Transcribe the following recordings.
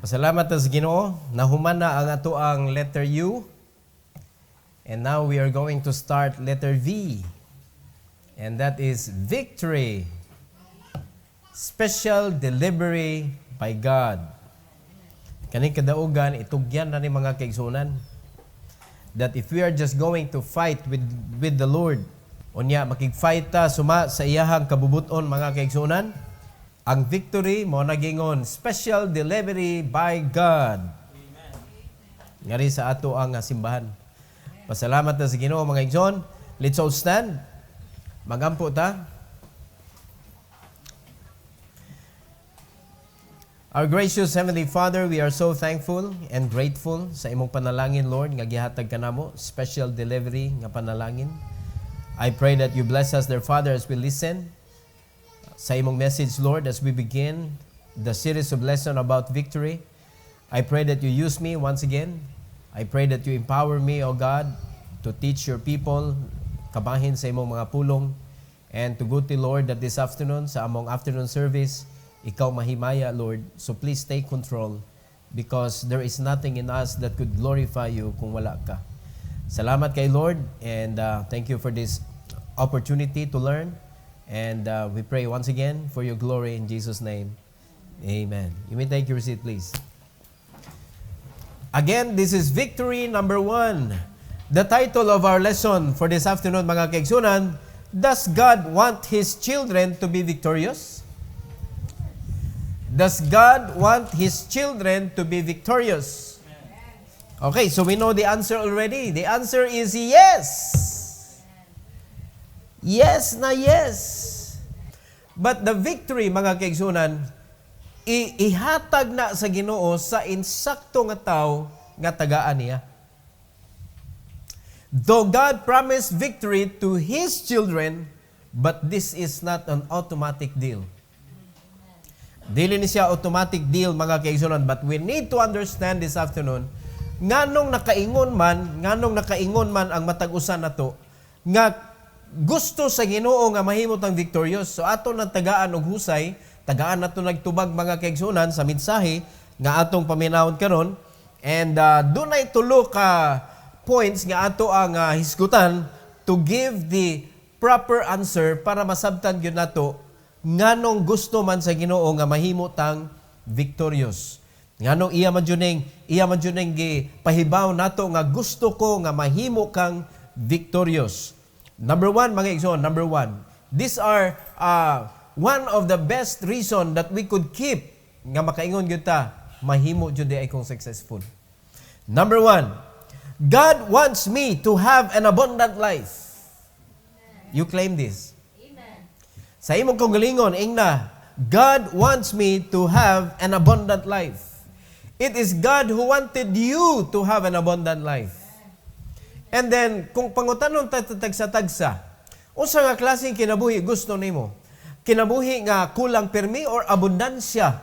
Pasalamat sa Ginoo, nahuman na ang ato ang letter U. And now we are going to start letter V. And that is victory. Special delivery by God. Kaning kadaugan, itugyan na ni mga kaigsunan. That if we are just going to fight with the Lord, unya makig-fight ta suma sa iyahang kabubuton mga kaigsunan, ang victory mo nagingon special delivery by God. Amen. Ngari sa ato ang simbahan. Pasalamat na sa Ginoo mga igsoon. Let's all stand. Magampo ta. Our gracious Heavenly Father, we are so thankful and grateful sa imong panalangin, Lord, nga gihatag kanamo, special delivery nga panalangin. I pray that you bless us, dear Father, as we listen sa imong message, Lord, as we begin the series of lesson about victory. I pray that you use me once again. I pray that you empower me, O God, to teach your people, kabahin sa imong mga pulong, and to go to Lord that this afternoon, sa among afternoon service, ikaw mahimaya, Lord. So please take control because there is nothing in us that could glorify you kung wala ka. Salamat kay Lord, and thank you for this opportunity to learn. And we pray once again for your glory in Jesus' name. Amen. You may take your seat, please. Again, this is victory number 1. The title of our lesson for this afternoon, mga kaigsunan, does God want His children to be victorious? Does God want His children to be victorious? Okay, so we know the answer already. The answer is yes. Yes na yes. But the victory, mga kaigsunan, ihatag na sa Ginoo sa insakto nga tao nga tagaan niya. Though God promised victory to His children, but this is not an automatic deal. Dili ni siya automatic deal, mga kaigsunan, but we need to understand this afternoon, nganong nakaingon man ang matag-usan nato, nga gusto sa Ginoo nga mahimot ang victorious. So ato nang tagaan og husay, tagaan nato nagtubag mga kaigsunan sa mensahe nga atong paminawon karon, and dunay tulo ka points nga ato ang hisgutan to give the proper answer para masabtan gyud nato nganong gusto man sa Ginoo nga mahimot ang victorious. Nganong iya man juning gipahibaw nato nga gusto ko nga mahimo kang victorious. Number 1, mga igsoon, number 1. These are one of the best reason that we could keep nga makaingon gyud ta mahimo jud ay kung successful. Number 1, God wants me to have an abundant life. You claim this. Amen. Sa imong kaugalingon ingna, God wants me to have an abundant life. It is God who wanted you to have an abundant life. And then, kung pangutanon tagsa-tagsa, unsa nga klaseng kinabuhi gusto nimo? Kinabuhi nga kulang permi or abundansya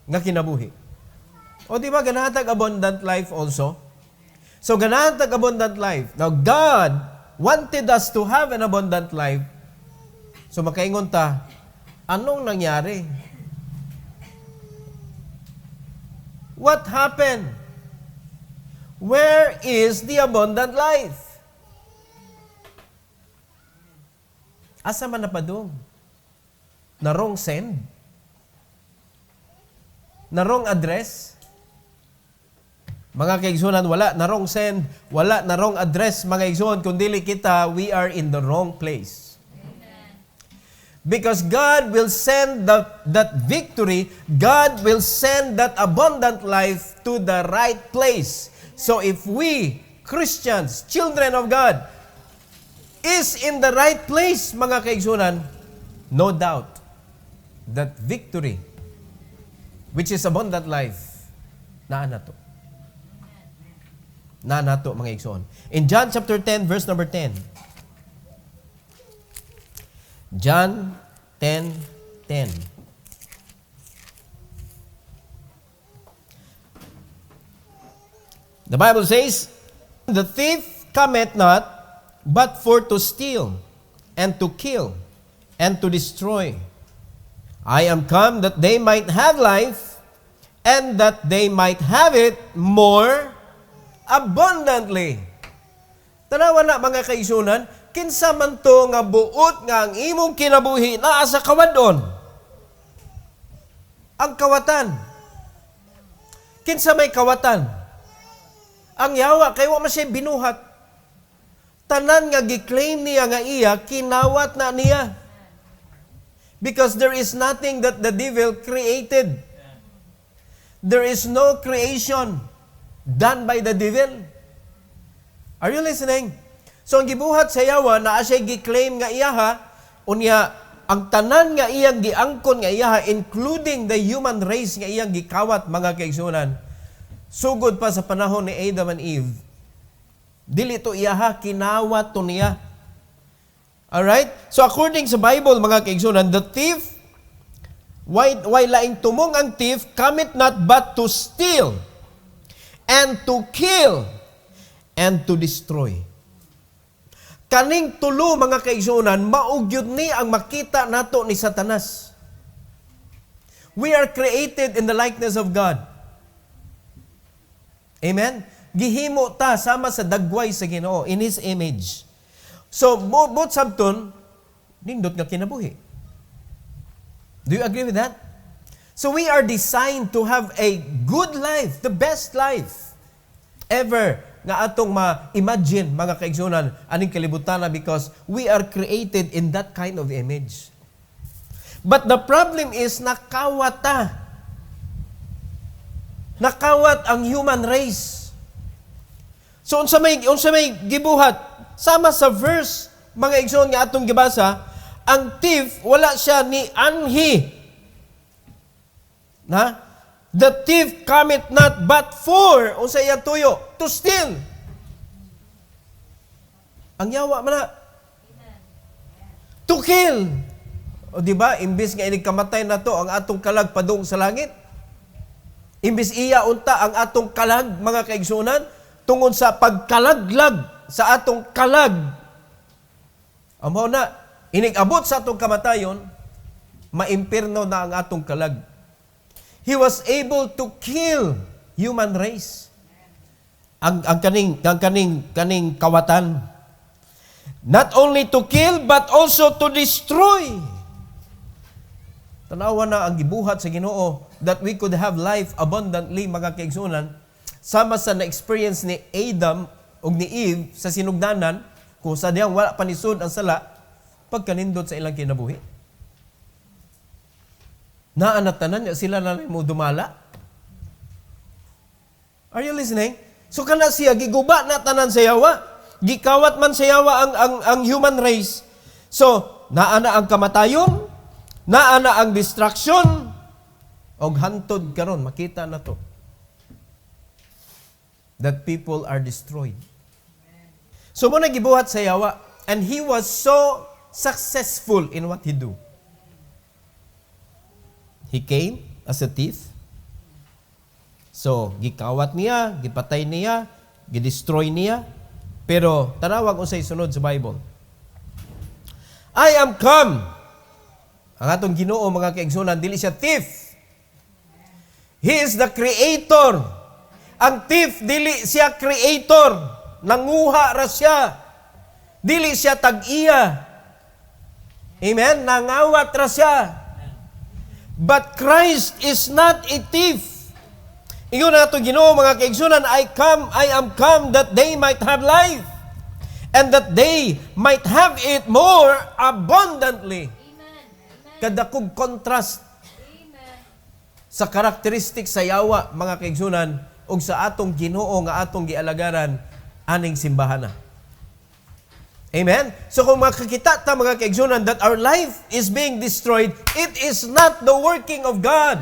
nga kinabuhi? O di ba ganahatag abundant life also? So ganahatag abundant life. Now God wanted us to have an abundant life. So makaingon ta, anong nangyari? What happened? Where is the abundant life? Asa man napadung? Na wrong send? Na wrong address? Mga kaigsunan, wala na wrong send, wala na wrong address, mga kaigsunan, kundili kita, we are in the wrong place. Because God will send that victory, God will send that abundant life to the right place. So if we, Christians, children of God, is in the right place, mga kaigsunan, no doubt that victory, which is abundant life, naa nato, mga igsoon. In John chapter 10, verse number 10. John 10:10. The Bible says, the thief cometh not, but for to steal, and to kill, and to destroy. I am come that they might have life, and that they might have it more abundantly. Tanawa na mga kaigsunan, kinsa man to nga buot nga ang imong kinabuhi naa sa kawadon. Ang kawatan. Kinsa may kawatan? Ang yawa kay wa man siya binuhat. Tanan nga giklaim niya nga iya kinawat na niya. Because there is nothing that the devil created. There is no creation done by the devil. Are you listening? So ang gibuhat sa yawa na siya giklaim nga iyaha, unya ang tanan nga iyang giangkon nga iyaha, including the human race nga iyang gikawat, mga kaigsunan, sugod pa sa panahon ni Adam and Eve, dili to iyaha, kinawat to niya. Alright? So according sa Bible, mga kaigsunan, the thief, why laing tumong ang thief, cometh not but to steal, and to kill, and to destroy. Kaning tulo, mga kaigsunan, maugyod ni ang makita nato ni Satanas. We are created in the likeness of God. Amen? Gihimo ta sama sa dagway sa Ginoo, in His image. So, both sabton, nindot nga kinabuhi. Do you agree with that? So we are designed to have a good life, the best life ever nga atong ma-imagine, mga kaigsunan, aning kalibutan na, because we are created in that kind of image. But the problem is, nakawat ang human race. So unsa may gibuhat sama sa verse, mga igsoon nga atong gibasa, ang thief wala siya ni anhi. Na? The thief cometh not but for, unsa iya tuyo, to steal. Ang yawa man na. To kill. O di ba, imbis nga inig kamatay na to ang atong kalag padung sa langit. Imbis iya unta ang atong kalag, mga kaigsunan, tungod sa pagkalaglag sa atong kalag. Amo na, inig-abot sa atong kamatayon, maimpirno na ang atong kalag. He was able to kill human race. Ang kaning kawatan. Not only to kill, but also to destroy. Tanawa na ang gibuhat sa Ginoo that we could have life abundantly, mga kaigsunan, sama sa na-experience ni Adam o ni Eve sa sinugdanan, kung sa diyang wala panisod ang sala, pagkanindot sa ilang kinabuhi. Naanatanan niya sila na mo dumala. Are you listening? So kana siya, giguba na tanan sa yawa. Gikawat man sa yawa ang human race. So, naana ang kamatayon, naana ang distraction, og hantod karon makita na to. That people are destroyed. So mo gibuhat sa yawa, and he was so successful in what he do. He came as a thief. So, gikawat niya, gipatay niya, gidestroy niya. Pero, tanawag unsay sunod sa Bible. I am come. Ang atong Ginoo, mga kaigsunan, dili siya thief. He is the creator. Ang thief, dili siya creator. Nanguha ra siya. Dili siya tag-iya. Amen? Nangawat ra siya. But Christ is not a thief. Ingon na ito, Ginoo, mga kaigsunan, I am come that they might have life, and that they might have it more abundantly. Kadakog contrast sa karakteristik sa yawa, mga kaigsunan, ug sa atong Ginoo nga atong gialagaran aning simbahan. Amen? So kung makikita ta, mga kaigsunan, that our life is being destroyed, it is not the working of God.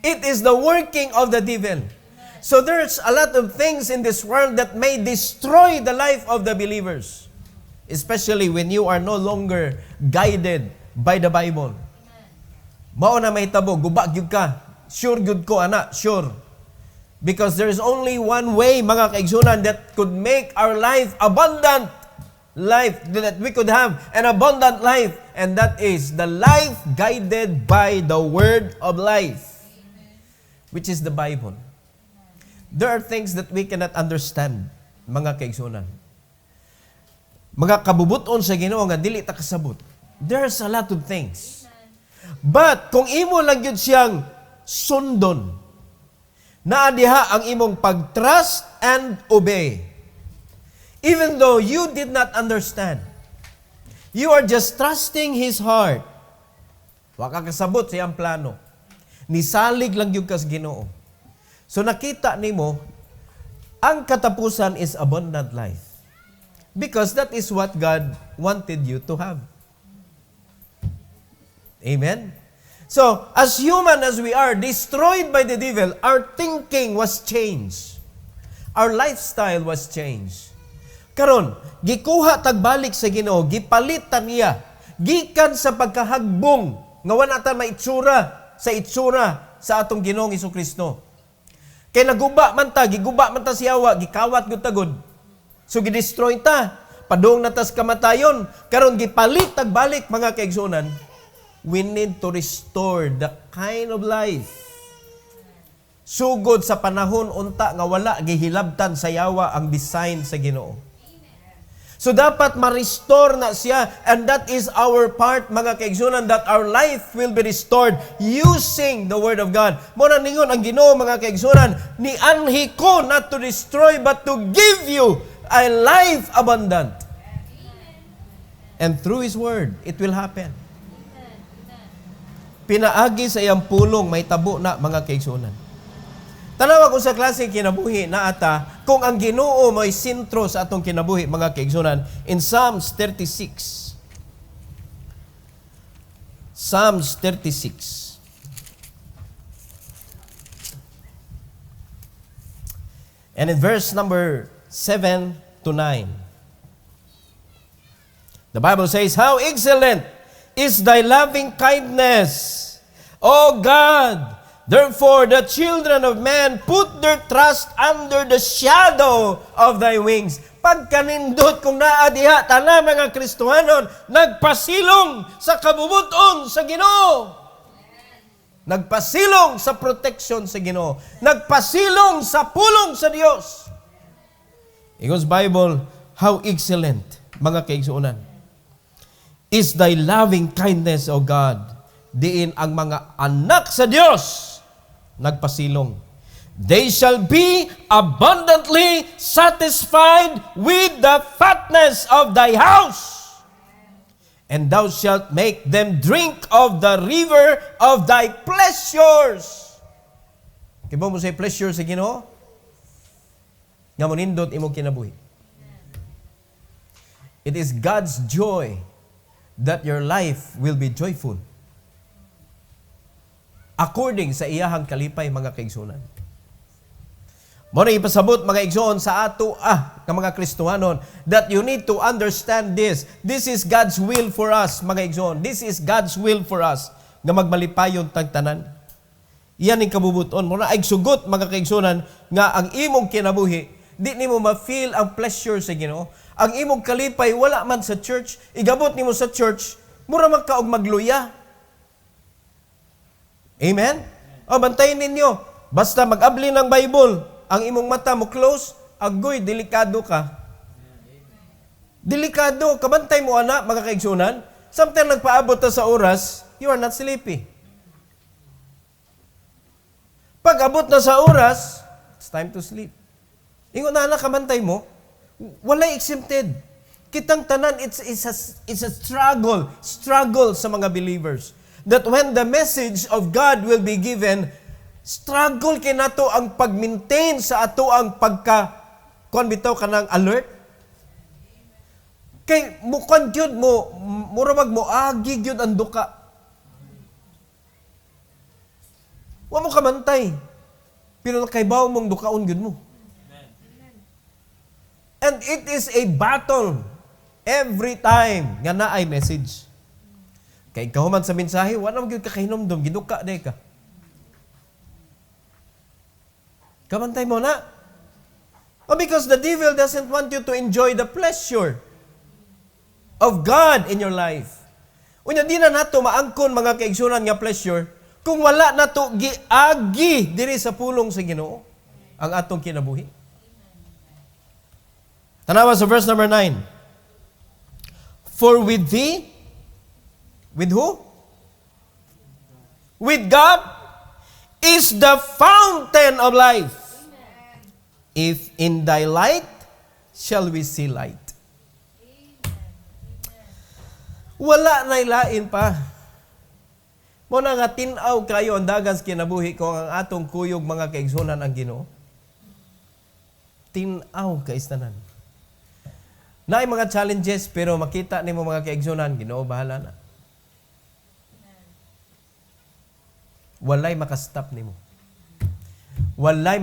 It is the working of the devil. So there's a lot of things in this world that may destroy the life of the believers. Especially when you are no longer guided by the Bible. Mao na mahitabo, guba gyud ka. Sure gyud ko, ana, sure. Because there is only one way, mga kaigsunan, that could make our life abundant life, that we could have an abundant life, and that is the life guided by the word of life. which is the Bible. There are things that we cannot understand, mga kaigsunan. Mga kabubuton sa Ginoo nga dili ta kasabot. There's a lot of things. But kung imo lang yun siyang sundon, naa diha ang imong pag-trust and obey. Even though you did not understand, you are just trusting His heart. Wa ka kasabot sa iyang plano. Nisalig lang yung kas Ginoo. So nakita nimo, ang katapusan is abundant life. Because that is what God wanted you to have. Amen? So, as human as we are, destroyed by the devil, our thinking was changed. Our lifestyle was changed. Karon, gikuha tagbalik sa Ginoo, gipalitan niya, gikan sa pagkahagbong, nga wala ta maitsura sa atong Ginoong Hesukristo. Kay naguba man ta, giguba man ta siyawa, gikawat gyud tagod. So gidestroy ta, padung natas kamatayon, karon gipalit tagbalik mga kaigsunan. We need to restore the kind of life. Sugod sa panahon unta nga wala gihilabtan sa yawa ang design sa Ginoo. So dapat ma-restore na siya, and that is our part, mga kaigsunan, that our life will be restored using the Word of God. Muna ningon ang Ginoo, mga kaigsunan, ni anhi ko not to destroy but to give you a life abundant. And through His Word, it will happen. Pinaagi sa iyang pulong, may tabo na, mga kaigsunan. Tanawa ko sa klase kinabuhi na ata, kung ang Ginoo may sentro sa atong kinabuhi, mga kaigsunan, in Psalms 36. Psalms 36. And in verse number 7 to 9. The Bible says, "How excellent is thy loving kindness, O God! Therefore, the children of man put their trust under the shadow of thy wings." Pagkanindot kung naa diha, tanan mga Kristohanon, nagpasilong sa kabubuton sa Ginoo. Nagpasilong sa protection sa Ginoo. Nagpasilong sa pulong sa Dios. Ingon sa Bible, how excellent, mga kaigsuonan, is thy loving kindness, O God. Diin ang mga anak sa Dios nagpasilong. They shall be abundantly satisfied with the fatness of thy house, and thou shalt make them drink of the river of thy pleasures. Kiba mo say pleasure sa Ginoo? Nga mo nindot imong kinabuhi. It is God's joy that your life will be joyful, according sa iyahang kalipay, mga kaigsunan. Mo na ipasabot, mga igsoon, sa ato ng mga Kristohanon, that you need to understand this. This is God's will for us, mga igsoon. This is God's will for us, nga magmalipayon tagtanan. Iyan ang kabubuton. Mo na ay sugot, mga kaigsunan, nga ang imong kinabuhi, di nimo ma-feel ang pleasure sa Ginoo. Ang imong kalipay, wala man sa church. Igabot nimo sa church, mura man ka og magluya. Amen? O, bantayin ninyo. Basta mag-abli ng Bible, ang imong mata mo close, agoy, delikado ka. Delikado. Kabantay mo, anak, mga kaigsunan. Sometimes nagpaabot ta sa oras, you are not sleepy. Pag abot na sa oras, it's time to sleep. Ingon na, anak, kabantay mo, walay exempted. Kitang tanan, it's a struggle sa mga believers. That when the message of God will be given, struggle kay nato ang pag-maintain sa ato ang kuan bitaw kanang alert. Kay mukan gyud mo mura mo agi gyud ang duka. Wa mo kamantay. Pero nakaibaw mong dukaon gyud mo. And it is a battle every time nga naay message. Kay ikaw man sa mensahe, wala mo gyud ka kahinomdom, giduka day ka. Kamantay mo na. Oh, because the devil doesn't want you to enjoy the pleasure of God in your life. Unya di na nato maangkon, mga kaigsunan, nga pleasure kung wala na to giagi diri sa pulong sa Ginoo ang atong kinabuhi. Tanawa sa verse number 9. For with thee, with who? With God is the fountain of life. If in thy light shall we see light. Wala na ilain pa. Muna nga tinaw kayo ang dagan sa kinabuhi ko ang atong kuyog mga kaigsunan ang Ginoo. Tinaw kaistanan. Naay mga challenges pero makita nimo mga kaigsunan, Ginoo bahala na. Walay makastop nimo. Walay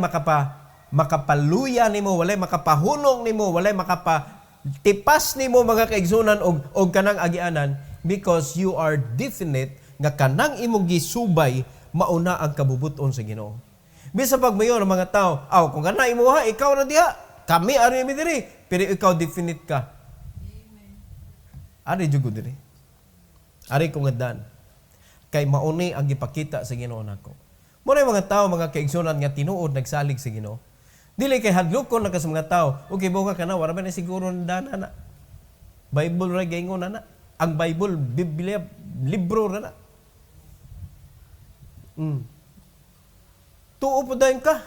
makapaluya nimo, walay makapahunong nimo, walay makapatipas nimo mga kaigsunan og kanang agianan because you are definite nga kanang imong gisubay mauna ang kabubuton sa Ginoo. Bisa pag mayon ang mga tao, kung kana imuha, ikaw na diha, kami ari mi diri, pero ikaw definite ka. Ari jud diri. Ari ko ngadan. Kay mauni ang gipakita sa Ginoo nako. Mo na mga tao mga kaigsunan nga tinuod nagsalig sa Ginoo. Dili kay hadlokon na sa mga tao. Okay, buka ka na wala ba na siguro na na. Bible ra gingon na. Ang Bible, Biblia, libro ra na. Tuo po dayon ka.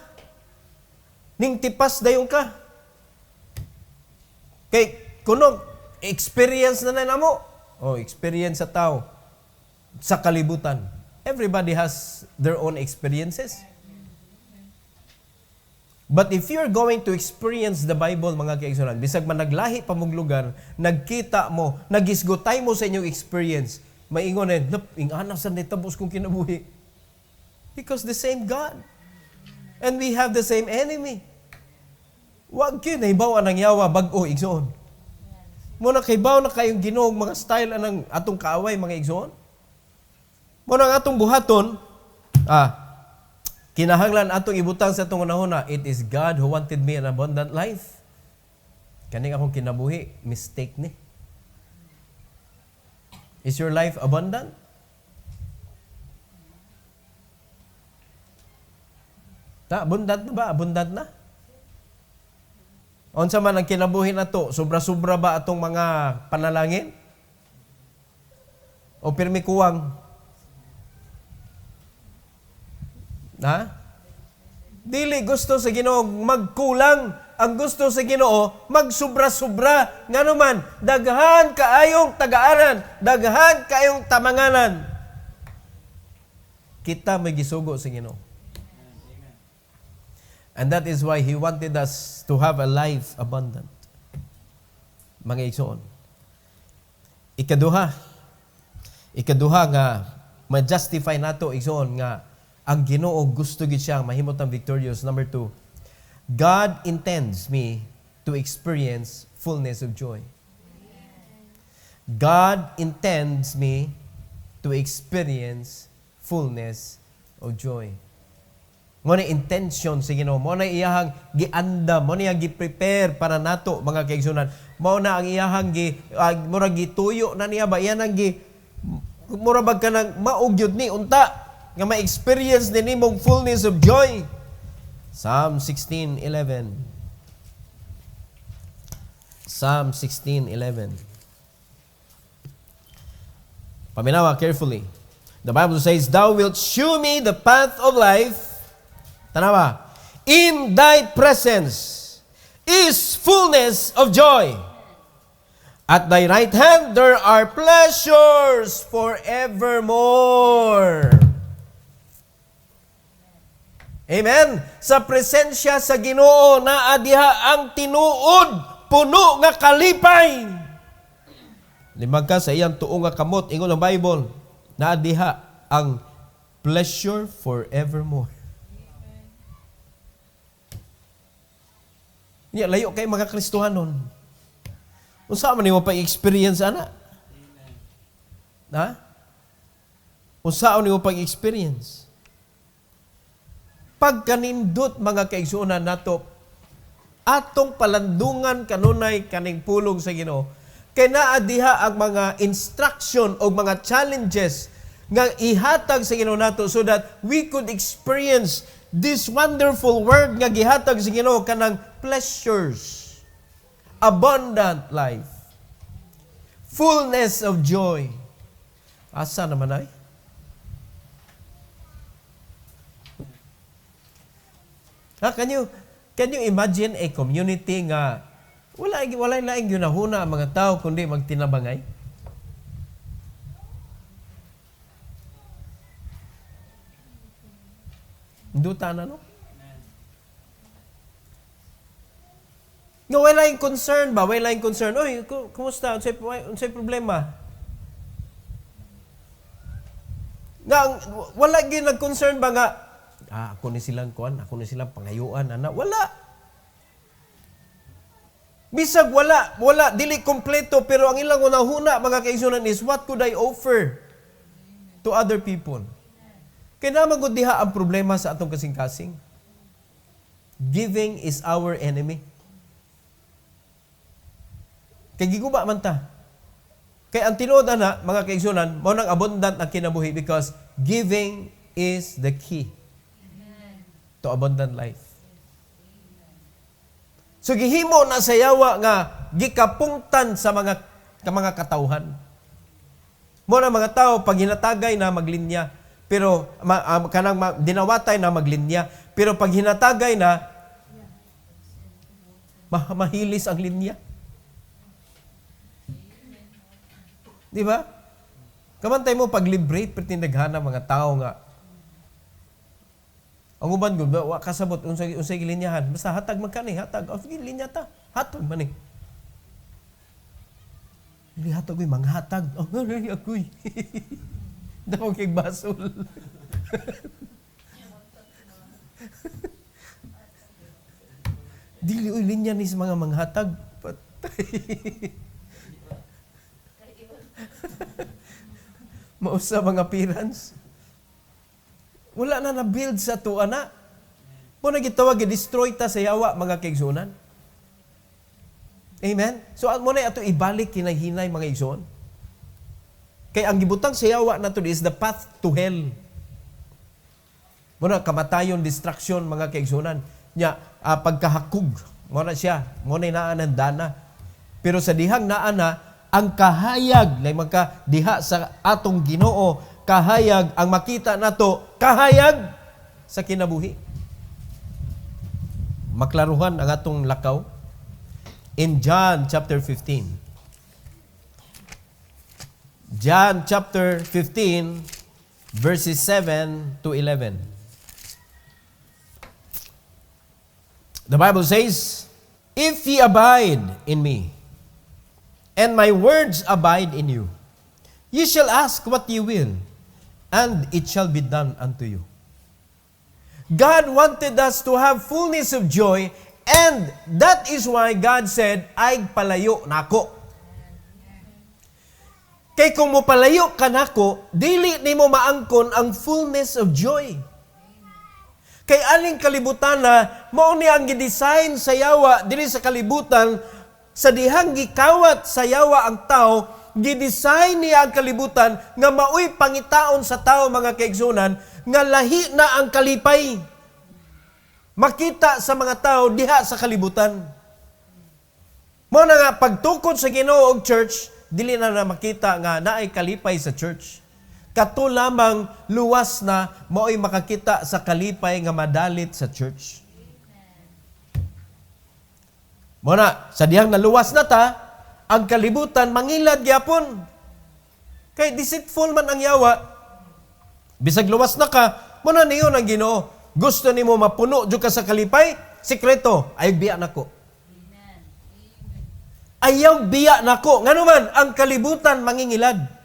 Ning tipas dayon ka. Kay kuno experience na namo. Experience sa tao sa kalibutan. Everybody has their own experiences. But if you're going to experience the Bible, mga kaigsunan, bisag man naglahi pa mong lugar, nagkita mo, nagisgotay mo sa inyong experience, maingon ingana sa nitabos kong kinabuhi. Because the same God. And we have the same enemy. Wag yun, naibaw anang yawa, bag-o, igsoon. Muna kaibaw na kayong Ginoo mga style anang atong kaaway, mga igsoon. Muna ang atong buhaton, kinahanglan atong ibutang sa itong unahuna, it is God who wanted me an abundant life. Kaning akong kinabuhi, mistake ni. Is your life abundant? Abundant na ba? Abundant na? Unsa man ang kinabuhi na to? Sobra-sobra ba atong mga panalangin? O pirmi kuwang? Dili gusto sa Ginoo magkulang. Ang gusto sa Ginoo magsubra-subra. Nga naman, daghan kaayong tagaanan, daghan kaayong tamanganan. Kita may gisugo sa Ginoo. And that is why He wanted us to have a life abundant. Mga igsoon. Ikaduha nga ma-justify nato igsoon nga ang Ginoo gusto gid siya mahimot ang victorious. Number 2, God intends me to experience fullness of joy. God intends me to experience fullness of joy. Mo na intention sa Ginoo, mo na iyahang giandam, mo na iyang gi-prepare para nato mga kaigsunan. Mo na ang iyahang mura gituyo na niya ba iyan ang mura bag kanang maugyod ni unta nga ma-experience din nimong fullness of joy. Psalm 16:11. Psalm 16:11. Paminawa carefully. The Bible says, "Thou wilt shew me the path of life." Tanawa. "In thy presence is fullness of joy. At thy right hand there are pleasures forevermore." Amen. Sa presensya sa Ginoo naa diha ang tinuod puno nga kalipay. Limag ka sa iyang tuo nga kamot ingon ang Bible, naa diha ang pleasure forevermore. Niya layo kay mga Kristohanon. Unsa man nimo pa experience ana? Unsa nimo pa experience? Pagkanindot mga kaigsuonan nato, atong palandungan kanunay kaning pulong sa Ginoo, kay naa diha ang mga instruction o mga challenges nga ihatag sa Ginoo nato so that we could experience this wonderful word nga gihatag sa Ginoo kanang pleasures, abundant life, fullness of joy. Asa naman ay? Can you imagine a community nga wala laing ginahuna ang mga tao kundi magtinabangay? Duta na, no? Nga wala yung concern ba? Wala yung concern. Oy, kumusta? Unsay problema? Nga, wala yung nag-concern ba nga, ako ni silang kuan, ako ni silang pangayuan, ana. Wala. Bisag wala, dili kompleto, pero ang ilang unahuna, mga kaigsunan, is what could I offer to other people? Kaya naman kung diha ang problema sa atong kasing-kasing. Giving is our enemy. Kaya giguba man ta. Kaya ang tinuod na, mga kaigsunan, mo nang abundant ang kinabuhi because giving is the key to abundant life. So gihimo na sa yawa nga gikapungtan sa mga katawhan. Mo na mga tao pag hinatagay na maglinya, pero dinawatay na maglinya, pero pag hinatagay na mahilis ang linya. Di ba? Kamantay mo pag-liberate pertindaghana mga tao nga. Ang uban gud wa kasabot unsay gilinyahan, basta hatag man kani, hatag. O sige linya ta. Hatag man eh. Dili hatag koy manghatag. Oh, akoy. Daw kay basol. Dili oy linya ni sa mga manghatag. Patay. Mausa mga parents. Wala na na-build sa tuwa na. Mo na gitawag, i-destroy ta sa yawa, mga kaigsunan. Amen? So, mo na ito ibalik hinay-hinay, mga igsoon. Kaya ang gibutang sa yawa na ito is the path to hell. Mo na kamatayon, destruction, mga kaigsunan. Nya, pagkahakog, mo na siya, mo na inaanan dana. Pero sa dihang naana, ang kahayag, na diha sa atong Ginoo, kahayag, ang makita nato, kahayag sa kinabuhi. Maklaruhan ang atong lakaw. In John chapter 15. John chapter 15, verses 7 to 11. The Bible says, "If ye abide in me, and my words abide in you, ye shall ask what ye will, and it shall be done unto you." God wanted us to have fullness of joy, and that is why God said, "Ay palayo nako." Kay kung mo palayo ka nako, dili nimo maangkon ang fullness of joy. Kay aling kalibutan na mao ni ang gidesign sa yawa dili sa kalibutan, sa dihang gikawat sa yawa ang tao, gidesign niya ang kalibutan nga maoy pangitaon sa tao, mga kaigsunan, nga lahi na ang kalipay. Makita sa mga tao diha sa kalibutan. Mo na nga pagtukod sa Ginoo og church, dili na makita nga naay kalipay sa church. Kato lamang luwas na maoy makakita sa kalipay nga madalit sa church. Muna, sa dihang naluwas na ta, ang kalibutan mangilad gyapon. Kay deceitful man ang yawa. Bisag luwas na ka, muna niyon ang Ginoo. Gusto nimo mapuno jud ka sa kalipay, sikreto, ay biya nako. Ayaw biya nako. Ngano man ang kalibutan mangingilad.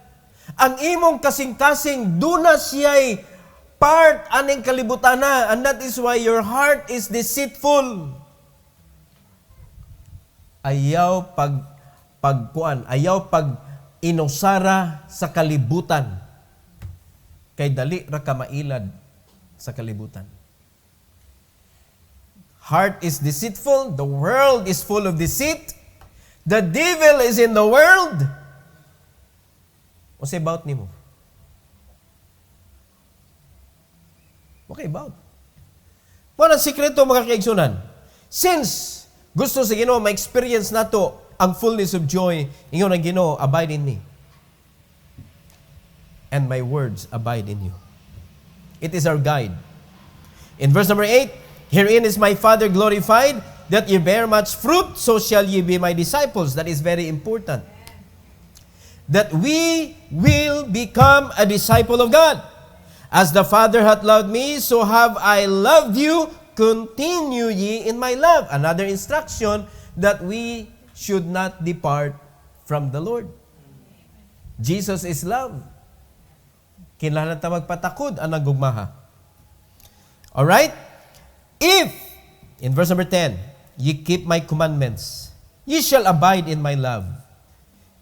Ang imong kasing-kasing duna siya'y part aning kalibutan na, and that is why your heart is deceitful. Ayaw ayaw inusara sa kalibutan. Kay dali ra ka mailad sa kalibutan. Heart is deceitful, the world is full of deceit. The devil is in the world. O say about nimo. Okay, about. Ano ang sikreto mga kaigsunan? Since gusto sa Ginoo ma-experience nato ang fullness of joy, ingon ang Ginoo, abide in me. And my words abide in you. It is our guide. In verse number 8, herein is my Father glorified, that ye bear much fruit, so shall ye be my disciples. That is very important. That we will become a disciple of God. As the Father hath loved me, so have I loved you. Continue ye in my love. Another instruction that we should not depart from the Lord. Jesus is love. Kinahanglan ta magpatakod ang nagugmaha. Alright? If, in verse number 10, ye keep my commandments, ye shall abide in my love,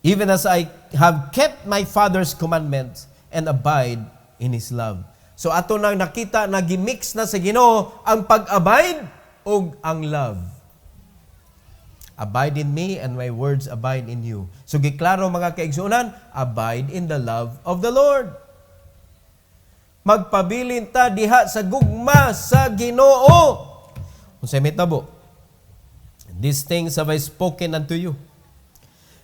even as I have kept my Father's commandments and abide in His love. So ato nang nakita na gimix na sa Ginoo ang pag-abide o ang love. Abide in me and my words abide in you. So giklaro mga kaigsunan, abide in the love of the Lord. Magpabilin ta diha sa gugma sa Ginoo. Unsay mitabo? These things have I spoken unto you,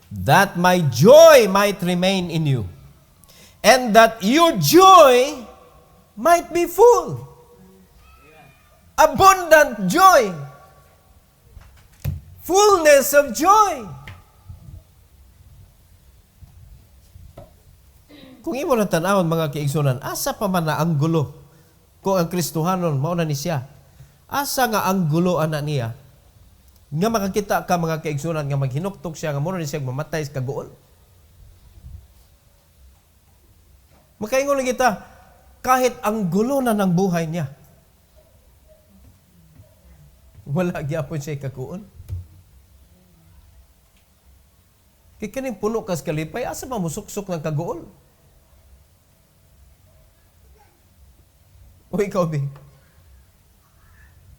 that my joy might remain in you, and that your joy might be full. Abundant joy. Fullness of joy. Kung imo na tanawon mga kaigsunan, asa pa man na ang gulo? Kung ang Kristohanon mao na ni siya, asa nga ang gulo ana niya? Nga makakita ka mga kaigsunan nga maghinuktok siya nga mura ni siya mamatay sa kaguol. Makaingon lang kita, kahit ang gulo na ng buhay niya, wala gyapon siya kakuon. Kaya kaning puno kas kalipay, asa ba musuksok ng kaguol? O ikaw, Bing?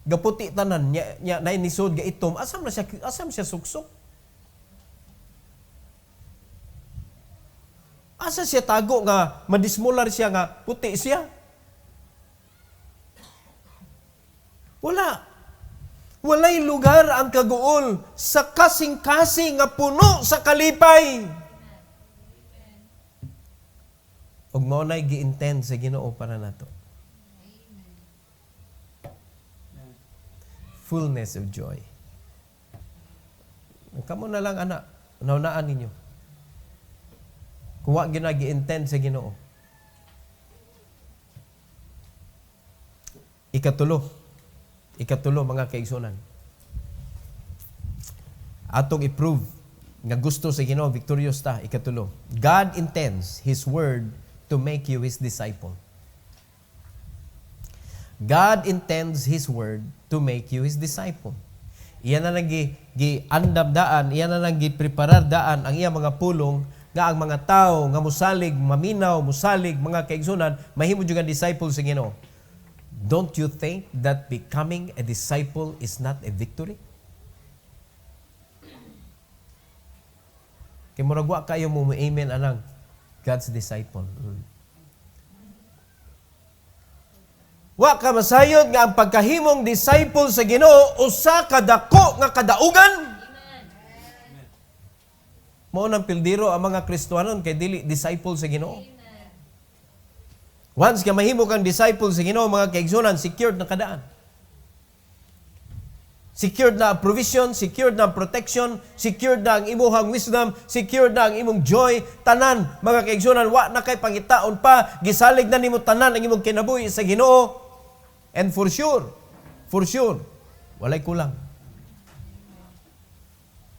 Gaputi tanan, nya nainisod ga itom, asam siya suksok? Asa siya tago nga, madismular siya nga, puti siya? Wala. Walay lugar ang kaguol sa kasing-kasing nga puno sa kalipay. Ug mao nay gi-intend sa Ginoo para nato. Fullness of joy. Kamo na lang anak, naunaan ninyo. Kung wa gi-intend sa Ginoo. Ikatulo mga kaigsunan. Atong i-prove nga gusto sa Ginoo victorious ta. Ikatulo. God intends His word to make you His disciple. God intends His word to make you His disciple. Iyan na lang gi-andam daan, iyan na lang gi-preparar daan ang iyang mga pulong nga ang mga tao nga musalig, maminaw, musalig, mga kaigsunan, mahimo jud nga disciple sa Ginoo. Don't you think that becoming a disciple is not a victory? Kaya murag wa kayo mo amen anang God's disciple. Wa ka masayod nga ang pagkahimong disciple sa Ginoo usa ka dako nga kadaugan. Mao nang pildiro ang mga Kristohanon kay dili disciple sa Ginoo. Once ka mahimo kang disciple sa Ginoo mga kaigsunan, secured na kadaan. Secured na provision, secured na protection, secured na ang imong wisdom, secured na ang imong joy, tanan mga kaigsunan, wa na kay pangitaon pa, gisalig na nimo tanan ang imong kinabuhi sa Ginoo. And for sure, walay kulang.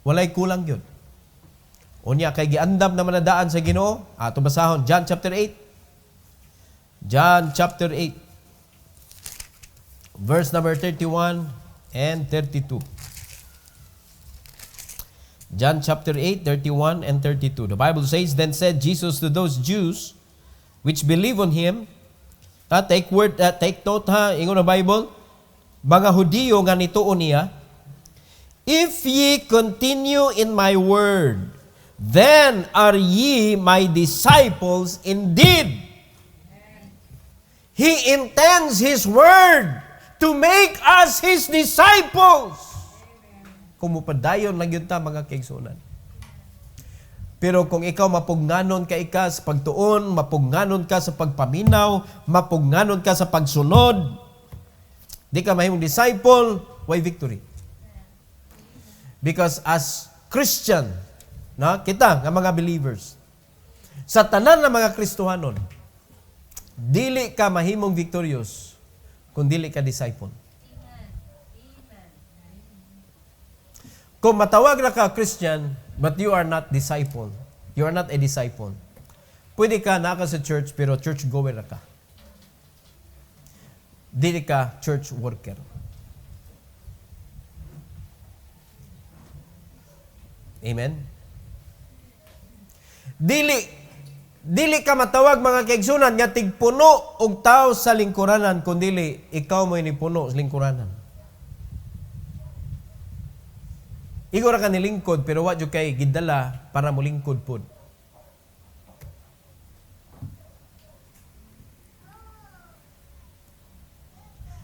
Walay kulang yun. Unya kay giandam na manadaan sa Ginoo, ato basahon John chapter 8. John chapter 8, verse number 31 and 32. John chapter 8, 31 and 32. The Bible says, Then said Jesus to those Jews which believe on Him, take note ha, ingon na Bible, mga Hudiyo nga nituon niya, if ye continue in my word, then are ye my disciples indeed. He intends His Word to make us His disciples. Kung mupadayon lang yun ta, mga kaigsunan. Pero kung ikaw mapugnanon ka sa pagtuon, mapugnanon ka sa pagpaminaw, mapugnanon ka sa pagsunod, di ka mahimong disciple, why victory? Because as Christian, kita nga mga believers, sa tanan ng mga Kristohanon, dili ka mahimong victorious kung dili ka disciple. Kung matawag na ka Christian, but you are not disciple, you are not a disciple, pwede ka naka sa church, pero church goer ka. Dili ka church worker. Amen? Dili ka matawag, mga kaigsunan, nga tigpuno og tao sa lingkuranan, kundili ikaw mo inipuno sa lingkuranan. Igora ka nilingkod, pero wa jud kay gidala para mo lingkod pod.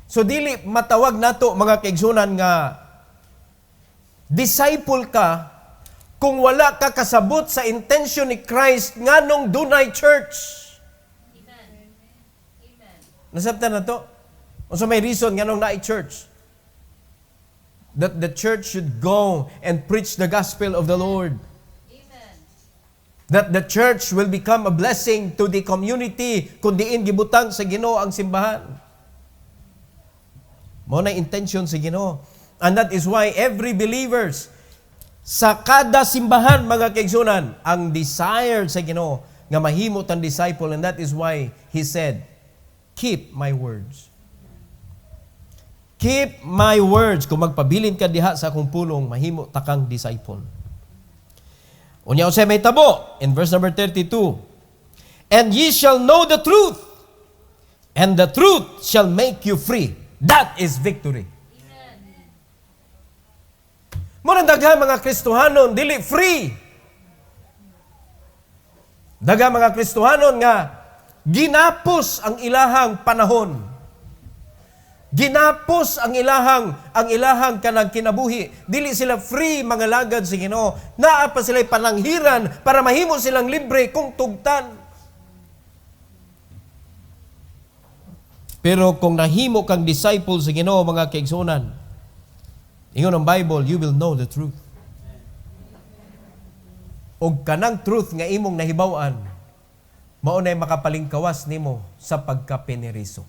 So dili matawag nato, mga kaigsunan, nga disciple ka kung wala ka kasabot sa intention ni Christ nganong dunay church. Amen. Nasabtan na to? O so may reason nganong naay church? That the church should go and preach the gospel of the Lord. Amen. That the church will become a blessing to the community kung diin gibutang sa Ginoo ang simbahan. Mao na intention sa Ginoo. And that is why every believers sa kada simbahan, mga kaigsunan, ang desire sa Ginoo nga mahimo tang disciple, and that is why He said, keep my words. Keep my words. Kung magpabilin ka diha sa akong pulong, mahimo takang disciple. Unya usay may tabo in verse number 32. And ye shall know the truth, and the truth shall make you free. That is victory. Muna daghan mga Kristohanon, dili free. Daghan mga Kristohanon nga ginapos ang ilahang panahon. Ginapos ang ilahang kanang kinabuhi. Dili sila free, mga lagad sa Ginoo. Naa pa sila'y pananghiran para mahimo silang libre kung tugtan. Pero kung nahimo kang disciple sa Ginoo, mga kaigsunan, ingon ang Bible, you will know the truth. Og kanang truth nga imong nahibaw-an, mao nay makapalingkawas nimo sa pagkapeneriso.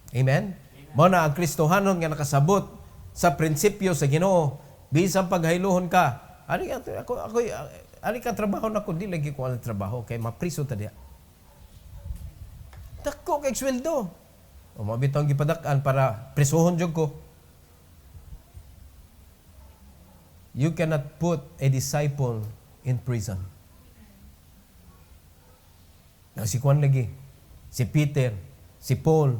Amen? Mao na ang Kristohanon nga nakasabot sa prinsipyo sa Ginoo. Bisan paghayluhon ka, ani ka trabaho na ko, di lagi ko ang trabaho kay mapriso ta diha. Dako kay sweldo. O mabitong gipadak-an para prisuhon jud ko. You cannot put a disciple in prison. Si Juan lagi, si Peter, si Paul.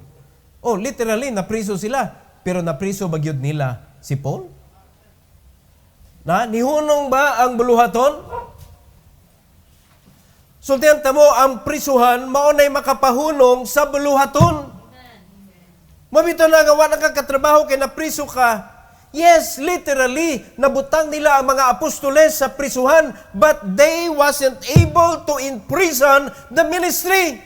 Oh, literally, napriso sila. Pero napriso bagyod nila si Paul? Nihunong ba ang buluhaton? Sultihan tamo, ang prisuhan, maunay makapahunong sa buluhaton. Mabito na nga, wala kang katrabaho kay napriso ka. Yes, literally, nabutang nila ang mga apostoles sa prisuhan, but they wasn't able to imprison the ministry.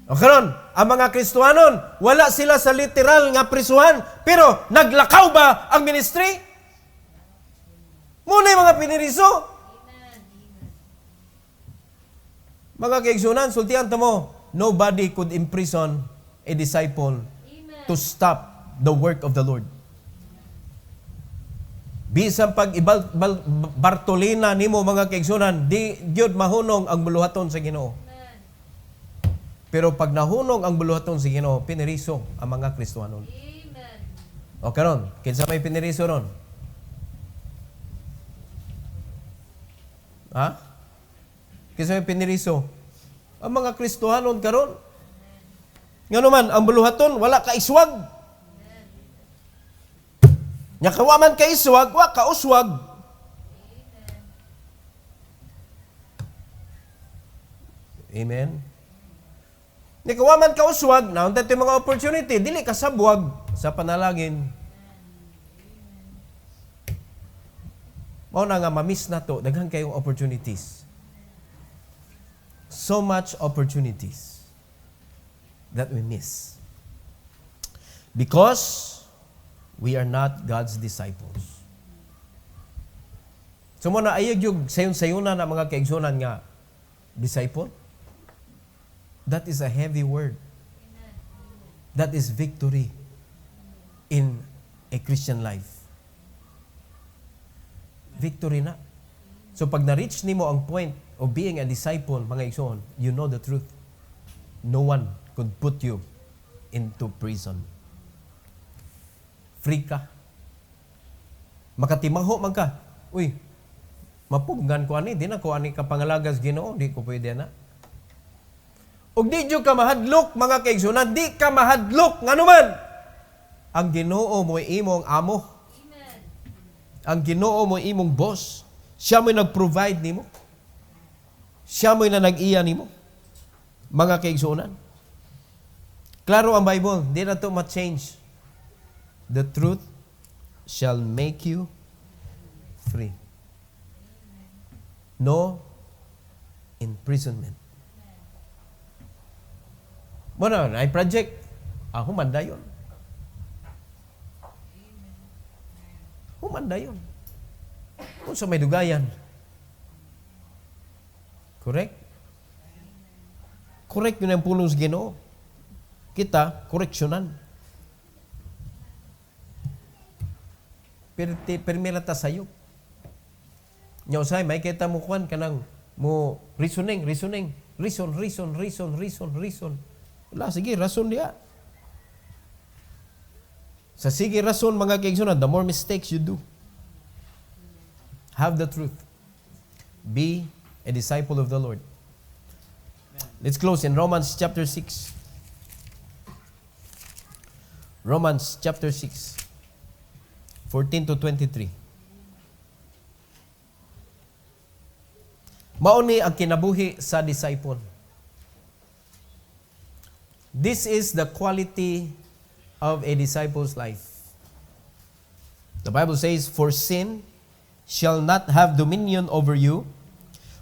O karon, ang mga Kristohanon, wala sila sa literal nga prisuhan, pero naglakaw ba ang ministry? Muna yung mga piniriso. Mga kaigsunan, sultihan tamo, nobody could imprison a disciple to stop the work of the Lord. Bisan pag Bartolina nimo, mga kaigsunan, di gyud mahunong ang buluhaton sa Ginoo. Pero pag nahunong ang buluhaton sa Ginoo, piniriso ang mga Kristohanon. Amen. O karon, kinsa may piniriso ron? Ha? Kinsa may piniriso? Ang mga Kristohanon karon. Ngano man, ang buluhaton wala ka iswag. Nya kawaman ka iswag, wa ka uswag. Amen? Ni kawaman ka uswag, naon tayo mga opportunity, dili ka sabwag sa panalangin. Mao na nga mamiss na to, daghan kayong opportunities. So much opportunities that we miss. Because we are not God's disciples. So mo na ayag yung sayon-sayunan na mga kaigsunan nga disciple. That is a heavy word. That is victory in a Christian life. Victory na. So pag na-reach nimo ang point of being a disciple, mga igsoon, you know the truth. No one could put you into prison. Free ka. Makatimaho man ka. Uy, mapuggan ko ani, di na ko ani kapangalagas Ginoo, di ko pwede na. Ug di jud ka mahadlok, mga kaigsunan, di ka mahadlok nganuman. Ang Ginoo mo imong amo. Amen. Ang Ginoo mo imong boss. Siya mo'y nag-provide nimo. Siya mo'y na nag-iya nimo. Mga kaigsunan. Klaro ang Bible, di na to ma-change. The truth shall make you free. No imprisonment. Muna, ay project. Humanda yun. Humanda yun. Kung sa may dugayan. Correct? Correct yun ang pulong sa Ginoo. Kita, koreksyonan. Permira ta sayop. Nya usay may kita mo kwan kanang mo reasoning. Reason. Wala, sige, rason dia. Sa sige rason, mga kaigsunan, the more mistakes you do. Have the truth. Be a disciple of the Lord. Let's close in Romans chapter 6. Romans chapter 6, 14 to 23. Mauni ang kinabuhi sa disciple. This is the quality of a disciple's life. The Bible says, "For sin shall not have dominion over you,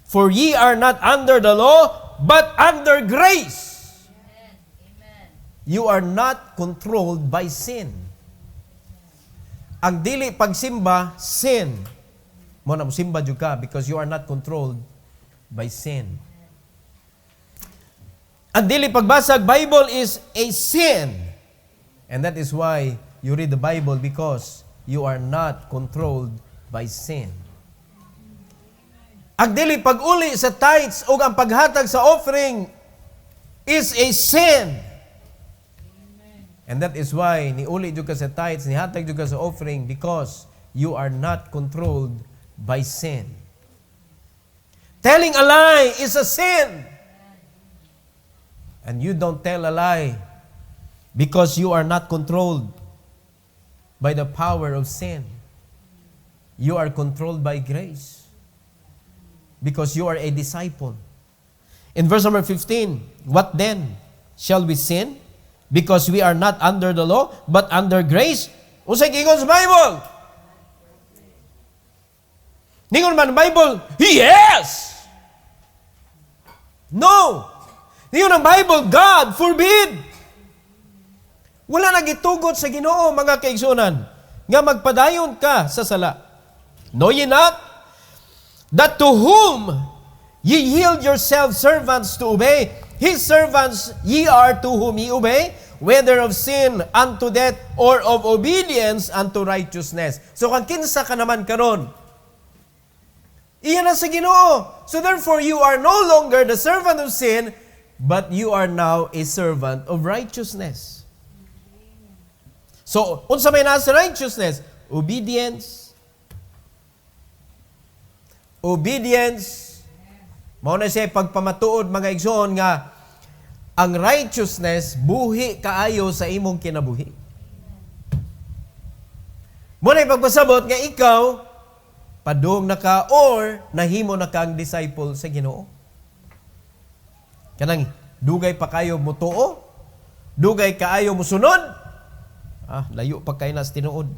for ye are not under the law, but under grace." Amen. You are not controlled by sin. Ang dili pagsimba, sin. Mo na simba jud ka because you are not controlled by sin. Ang dili pagbasag Bible is a sin. And that is why you read the Bible, because you are not controlled by sin. Ang dili pag-uli sa tithes o ang paghatag sa offering is a sin. And that is why niuli jud ka sa tithes, nihatag jud ka sa offering, because you are not controlled by sin. Telling a lie is a sin. And you don't tell a lie because you are not controlled by the power of sin. You are controlled by grace because you are a disciple. In verse number 15, what then? Shall we sin because we are not under the law but under grace? Unsay giingon sa Bible? Ningon man Bible, yes! No! Ningon ang Bible, God forbid! Wala nagitugot sa Ginoo, mga kaigsunan, nga magpadayon ka sa sala. Know ye not that to whom ye yield yourselves servants to obey, his servants ye are to whom ye obey, whether of sin unto death or of obedience unto righteousness. So kung kinsa ka naman karon, iyan na sa Ginoo. So therefore, you are no longer the servant of sin, but you are now a servant of righteousness. So, unsa may nasa righteousness? Obedience. Obedience. Mao na siya pagpamatuod, mga igsoon, nga ang righteousness buhi kaayo sa imong kinabuhi. Muna ipagpasabot nga ikaw padung na ka or nahimo na kang disciple sa Ginoo. Kanang dugay pa kayo mutuo, dugay kaayo musunod, layo pa kayo nas tinuod.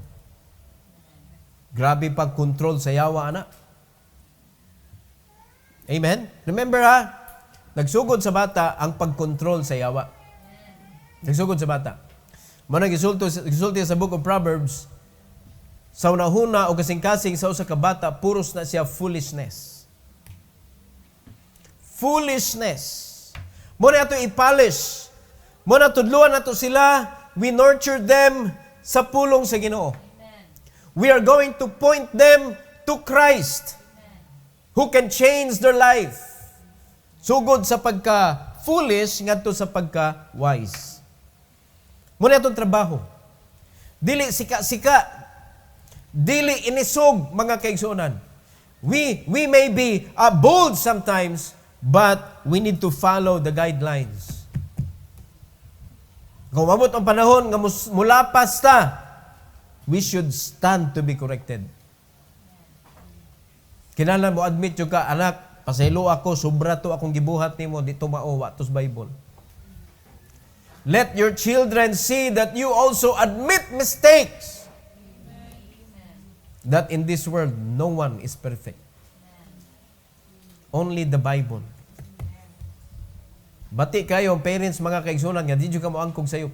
Grabe pag control sa yawa, ana. Amen? Remember nagsugod sa bata ang pag-control sa yawa. Nagsugod sa bata. Manang gisulti sa Book of Proverbs, sa unahuna o kasing-kasing sa usa ka bata, puros na siya foolishness. Foolishness. Muna ito i-polish. Muna tudluan nato sila, we nurture them sa pulong sa Ginoo. We are going to point them to Christ, who can change their life. Sugod sa pagka-foolish, ngadto sa pagka-wise. Muna itong trabaho. Dili sika-sika. Dili inisog, mga kaigsuonan. We may be bold sometimes, but we need to follow the guidelines. Kung mabot ang panahon nga mulapas ta, we should stand to be corrected. Kinahanglan mo admit yung ka, anak, pasaylo ako, sobra to akong gibuhat nimo, dito maawa tos Bible. Let your children see that you also admit mistakes. That in this world, no one is perfect. Only the Bible. Bati kayo, parents, mga kaigsunan, nga di ka mo angkog sayo.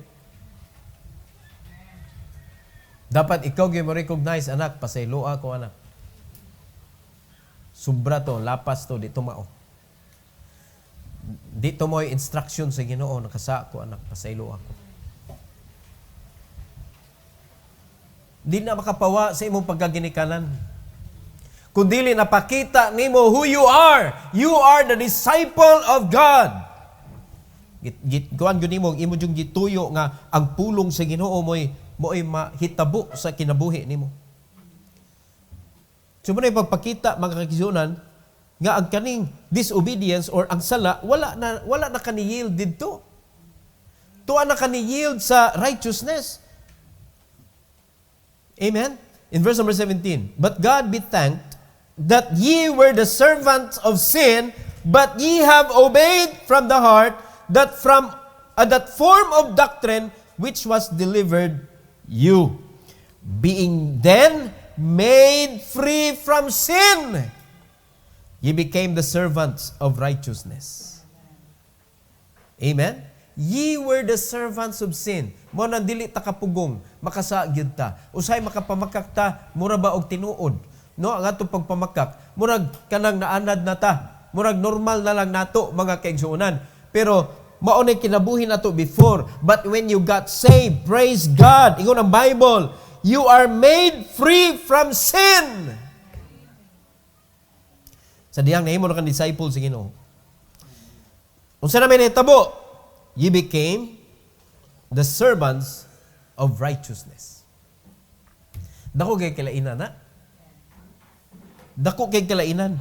Dapat ikaw mo recognize, anak, pasaylo ako, anak. Sobra to, lapas to, dito mao. Dito mo yung instruction sa Ginoo, nakasa ko, anak, pasaylo ako. Di na makapawa sa imong pagkaginikanan. Kung dili napakita nimo who you are the disciple of God. Kuan gyud nimo imo jung gituyo nga ang pulong sa Ginoo mo'y mahitabo sa kinabuhi nimo. So muna pagpakita mga kaigsuonan nga ang kaning disobedience or ang sala wala na kani-yield didto. Tuwa na kani-yield sa righteousness. Amen? In verse number 17, but God be thanked that ye were the servants of sin, but ye have obeyed from the heart that form of doctrine which was delivered you, being then made free from sin, ye became the servants of righteousness. Amen? Ye were the servants of sin. Mo nang dili ta kapugong, makasagyud ta. Usay makapamakak ta, mura ba og tinuod. No, ang atong pagpamakak, murag kanang naanad na ta. Murag normal na lang nato mga kaigsuonan. Pero mao nay kinabuhi nato before. But when you got saved, praise God. Ingon ang Bible, you are made free from sin. Sa diyang nahimo na kan disciple sa Ginoo. Unsa na may nahitabo? Ye became the servants of righteousness. Dako kay kalainan na. Dako kay kalainan.